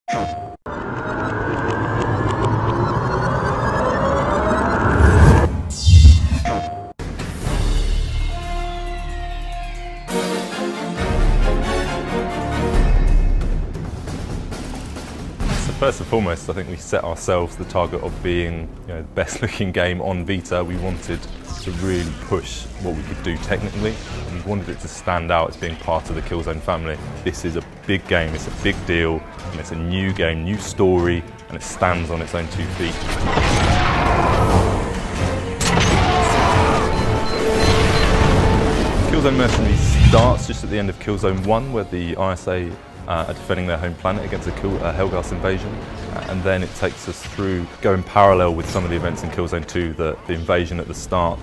First and foremost, I think we set ourselves the target of being the best looking game on Vita. We wanted to really push what we could do technically, and we wanted it to stand out as being part of the Killzone family. This is a big game, it's a big deal, and it's a new game, new story, and it stands on its own 2 feet. Killzone Mercenary starts just at the end of Killzone 1, where the ISA are defending their home planet against a Helghast invasion, and then it takes us through, going parallel with some of the events in Killzone 2, the invasion at the start.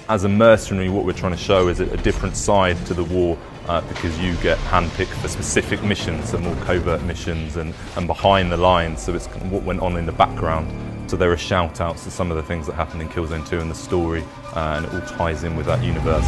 As a mercenary, what we're trying to show is a different side to the war, because you get handpicked for specific missions, some more covert missions and behind the lines, so it's what went on in the background. So there are shout outs to some of the things that happened in Killzone 2 and the story, and it all ties in with that universe.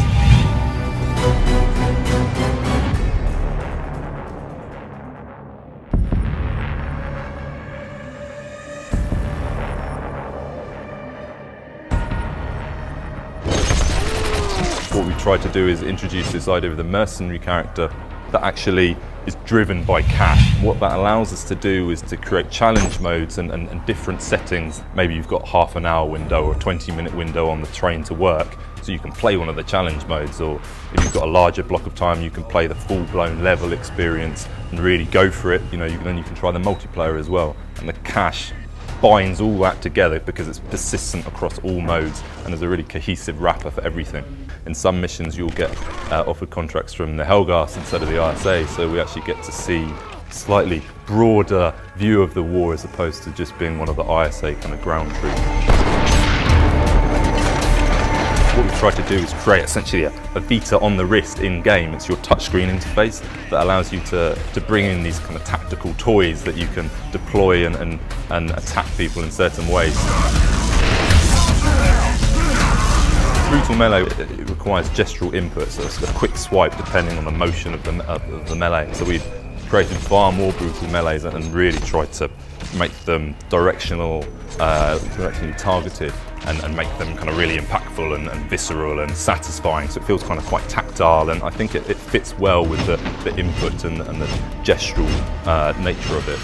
What we tried to do is introduce this idea of the mercenary character that actually is driven by cash. What that allows us to do is to create challenge modes and different settings. Maybe you've got half an hour window or a 20-minute window on the train to work, so you can play one of the challenge modes, or if you've got a larger block of time, you can play the full-blown level experience and really go for it. Then you can try the multiplayer as well. And the cash binds all that together because it's persistent across all modes, and there's a really cohesive wrapper for everything. In some missions you'll get offered contracts from the Helghast instead of the ISA, so we actually get to see a slightly broader view of the war as opposed to just being one of the ISA kind of ground troops. What we've tried to do is create essentially a Vita on the wrist in-game. It's your touchscreen interface that allows you to bring in these kind of tactical toys that you can deploy and attack people in certain ways. Brutal melee, it requires gestural input, so it's a quick swipe depending on the motion of the melee. So we've created far more brutal melees and really tried to make them directionally targeted and make them kind of really impactful and visceral and satisfying. So it feels kind of quite tactile, and I think it fits well with the input and the gestural nature of it.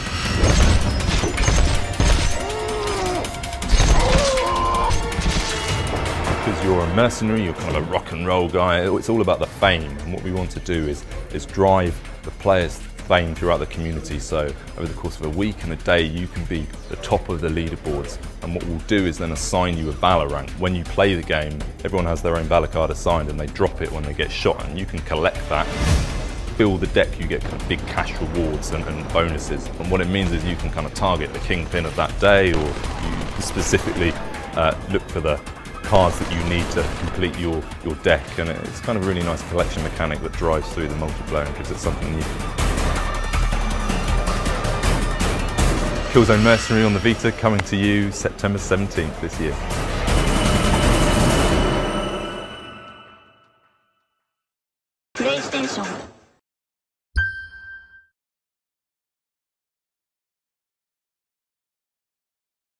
Because you're a mercenary, you're kind of a rock and roll guy, it's all about the fame, and what we want to do is drive the players' fame throughout the community. So over the course of a week and a day you can be the top of the leaderboards, and what we'll do is then assign you a Valor rank. When you play the game, everyone has their own Valor card assigned, and they drop it when they get shot, and you can collect that. Build the deck, you get kind of big cash rewards and bonuses, and what it means is you can kind of target the kingpin of that day, or you specifically look for the cards that you need to complete your deck, and it's kind of a really nice collection mechanic that drives through the multiplayer and gives it something new. Killzone Mercenary on the Vita, coming to you September 17th this year.